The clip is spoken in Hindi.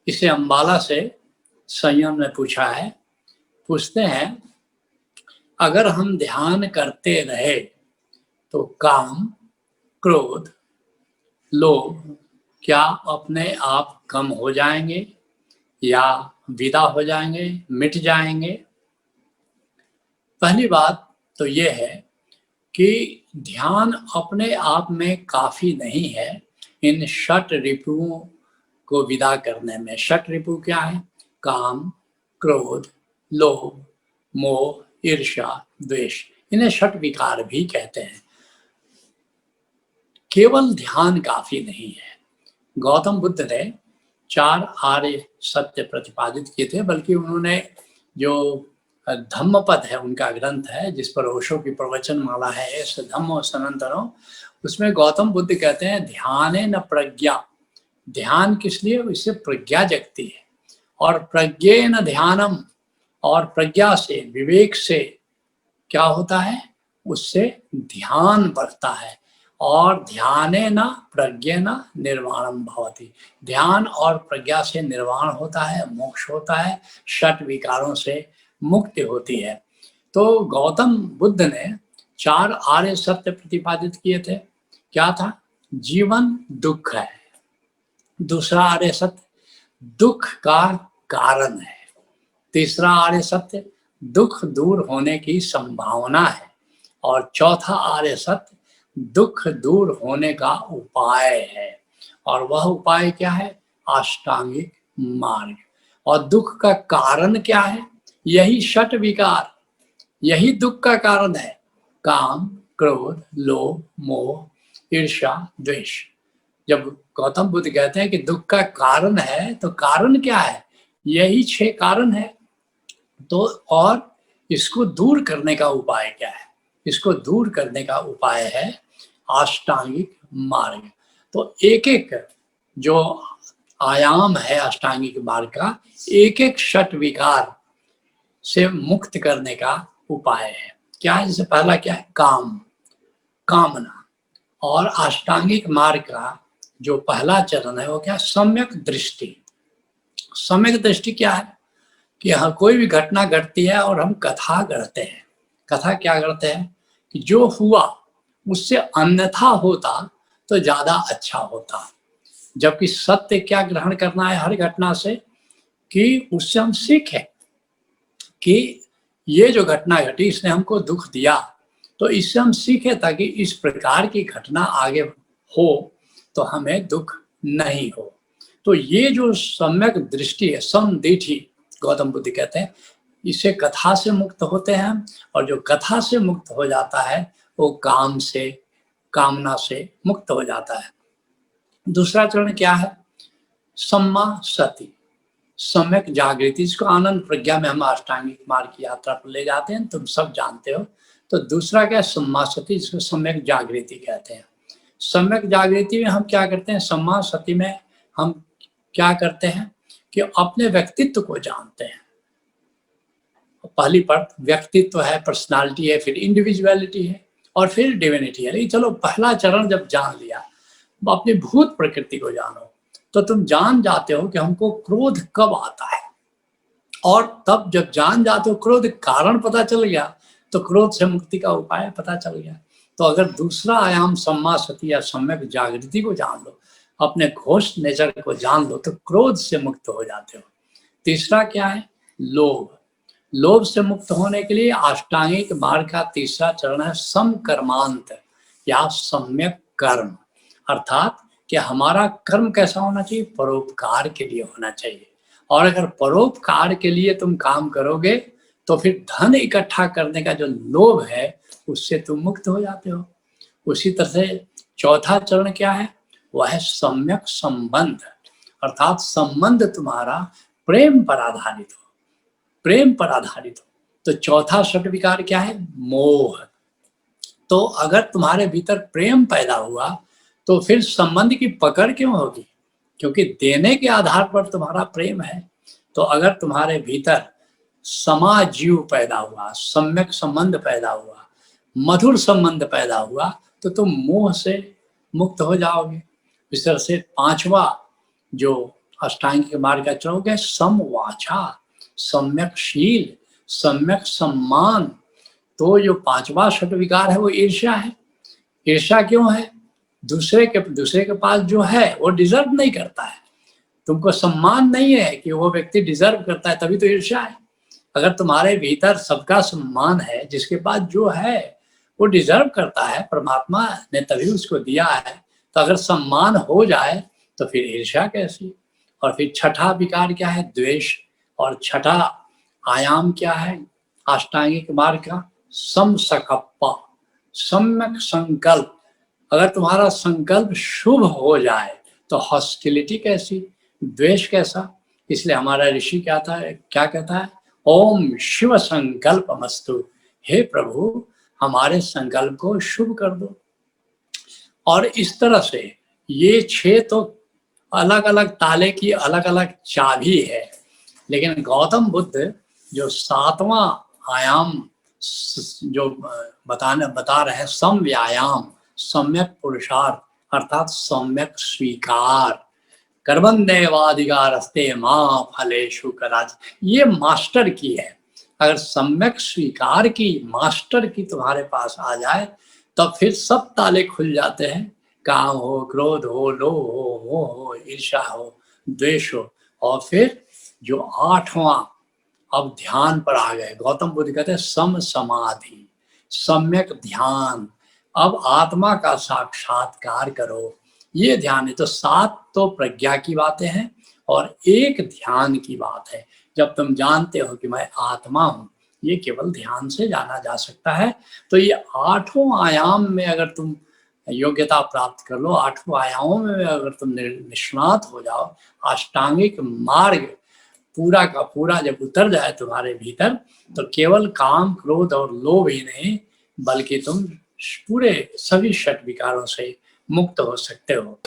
इसे अंबाला से संयम ने पूछा है। पूछते हैं, अगर हम ध्यान करते रहे तो काम, क्रोध, लोभ क्या अपने आप कम हो जाएंगे या विदा हो जाएंगे, मिट जाएंगे? पहली बात तो ये है कि ध्यान अपने आप में काफी नहीं है इन षट रिपुओं को विदा करने में। षट रिपु क्या है? काम, क्रोध, लोभ, मोह, ईर्ष्या, द्वेष। इन्हें षट विकार भी कहते हैं। केवल ध्यान काफी नहीं है। गौतम बुद्ध ने 4 आर्य सत्य प्रतिपादित किए थे, बल्कि उन्होंने जो धम्मपद है, उनका ग्रंथ है जिस पर ओशो की प्रवचन माला है, ऐसे धम्मो सनातनो, उसमें गौतम बुद्ध कहते हैं ध्याने न प्रज्ञा। ध्यान किस लिए? इससे प्रज्ञा जगती है, और प्रज्ञे न ध्यानम, और प्रज्ञा से, विवेक से क्या होता है? उससे ध्यान बढ़ता है। और ध्याने न प्रज्ञेन निर्वाणम भवति। ध्यान और प्रज्ञा से निर्वाण होता है, मोक्ष होता है, षट विकारों से मुक्ति होती है। तो गौतम बुद्ध ने 4 आर्य सत्य प्रतिपादित किए थे। क्या था? जीवन दुख है। दूसरा आर्य सत्य, दुख का कारण है। तीसरा आर्य सत्य, दुख दूर होने की संभावना है। और चौथा आर्य सत्य, दुख दूर होने का उपाय है। और वह उपाय क्या है? अष्टांगिक मार्ग। और दुख का कारण क्या है? यही षट विकार, यही दुख का कारण है। काम, क्रोध, लोभ, मोह, ईर्ष्या, द्वेष। जब गौतम बुद्ध कहते हैं कि दुख का कारण है, तो कारण क्या है? यही 6 कारण है। तो और इसको दूर करने का उपाय क्या है? इसको दूर करने का उपाय है अष्टांगिक मार्ग। तो एक एक जो आयाम है अष्टांगिक मार्ग का, एक एक षट विकार से मुक्त करने का उपाय है। क्या है? जैसे पहला क्या है? काम, कामना। और अष्टांगिक मार्ग का जो पहला चरण है वो क्या? सम्यक दृष्टि। सम्यक दृष्टि क्या है? कि हाँ, कोई भी घटना घटती है और हम कथा गढ़ते हैं। कथा क्या करते हैं? कि जो हुआ उससे अन्यथा होता तो ज्यादा अच्छा होता। जबकि सत्य क्या ग्रहण करना है हर घटना से? कि उससे हम सीखें कि ये जो घटना घटी इसने हमको दुख दिया, तो इससे हम सीखें ताकि इस प्रकार की घटना आगे हो तो हमें दुख नहीं हो। तो ये जो सम्यक दृष्टि है, समदृष्टि, गौतम बुद्ध कहते हैं, इससे कथा से मुक्त होते हैं। और जो कथा से मुक्त हो जाता है वो काम से, कामना से मुक्त हो जाता है। दूसरा चरण क्या है? सम्मा सति, सम्यक जागृति, जिसको आनंद प्रज्ञा में हम अष्टांगिक मार्ग की यात्रा पर ले जाते हैं, तुम सब जानते हो। तो दूसरा क्या है? सम्मा सति, जिसको सम्यक जागृति कहते हैं। सम्यक जागृति में हम क्या करते हैं? सम्मा सति में हम क्या करते हैं कि अपने व्यक्तित्व को जानते हैं। पहली परत व्यक्तित्व है, पर्सनालिटी है, फिर इंडिविजुअलिटी है, और फिर डिविनिटी है। लेकिन चलो, पहला चरण जब जान लिया, अपनी भूत प्रकृति को जानो, तो तुम जान जाते हो कि हमको क्रोध कब आता है। और तब जब जान जाते हो, क्रोध कारण पता चल गया, तो क्रोध से मुक्ति का उपाय पता चल गया। तो अगर दूसरा आयाम सम्मा सति या सम्यक जागृति को जान लो, अपने घोष नेचर को जान लो, तो क्रोध से मुक्त हो जाते हो। तीसरा क्या है? लोभ। लोभ से मुक्त होने के लिए अष्टांगिक मार्ग का तीसरा चरण है समकर्मांत या सम्यक कर्म। अर्थात कि हमारा कर्म कैसा होना चाहिए? परोपकार के लिए होना चाहिए। और अगर परोपकार के लिए तुम काम करोगे तो फिर धन इकट्ठा करने का जो लोभ है उससे तुम मुक्त हो जाते हो। उसी तरह से चौथा चरण क्या है? वह है सम्यक संबंध। अर्थात संबंध तुम्हारा प्रेम पर आधारित हो, प्रेम पर आधारित हो। तो चौथा षट विकार क्या है? मोह। तो अगर तुम्हारे भीतर प्रेम पैदा हुआ तो फिर संबंध की पकड़ क्यों होगी? क्योंकि देने के आधार पर तुम्हारा प्रेम है। तो अगर तुम्हारे भीतर समाजीव पैदा हुआ, सम्यक संबंध पैदा हुआ, मधुर संबंध पैदा हुआ, तो तुम मोह से मुक्त हो जाओगे। इस तरह से पांचवा जो अष्टांगिक मार्ग का चलोगे, समवाचा, सम्यकशील, सम्यक सम्मान। तो जो पांचवा षट विकार है वो ईर्ष्या है। ईर्ष्या क्यों है? दूसरे के पास जो है वो डिजर्व नहीं करता है, तुमको सम्मान नहीं है कि वो व्यक्ति डिजर्व करता है, तभी तो ईर्ष्या है। अगर तुम्हारे भीतर सबका सम्मान है, जिसके पास जो है वो डिजर्व करता है, परमात्मा ने तभी उसको दिया है, तो अगर सम्मान हो जाए तो फिर ईर्ष्या कैसी? और फिर छठा विकार क्या है? द्वेष। और छठा आयाम क्या है अष्टांगिक मार्ग का? समसकप्पा, सम्यक संकल्प। अगर तुम्हारा संकल्प शुभ हो जाए तो हॉस्टिलिटी कैसी, द्वेष कैसा? इसलिए हमारा ऋषि क्या कहता है? ओम शिव संकल्पमस्तु, हे प्रभु हमारे संकल्प को शुभ कर दो। और इस तरह से ये 6 तो अलग अलग ताले की अलग अलग चाबी है, लेकिन गौतम बुद्ध जो 7वां आयाम जो बता रहे हैं, समव्यायाम, सम्यक पुरुषार्थ अर्थात सम्यक स्वीकार, कर्मण्येवाधिकारस्ते मां फलेषु कदाचित्, ये मास्टर की है। अगर सम्यक स्वीकार की, मास्टर की तुम्हारे पास आ जाए तब फिर सब ताले खुल जाते हैं। काम हो, क्रोध हो, लोभ हो, मोह हो, ईर्ष्या हो, द्वेष हो। और फिर जो 8वां, अब ध्यान पर आ गए। गौतम बुद्ध कहते हैं सम समाधि, सम्यक ध्यान। अब आत्मा का साक्षात्कार करो, ये ध्यान है। तो 7 तो प्रज्ञा की बातें हैं और 1 ध्यान की बात है। जब तुम जानते हो कि मैं आत्मा हूं, ये केवल ध्यान से जाना जा सकता है। तो ये 8वां आयाम में अगर तुम योग्यता प्राप्त कर लो, 8वां आयामों में अगर तुम निष्णात हो जाओ, अष्टांगिक मार्ग पूरा का पूरा जब उतर जाए तुम्हारे भीतर, तो केवल काम, क्रोध और लोभ ही नहीं, बल्कि तुम पूरे सभी षट विकारों से मुक्त हो सकते हो।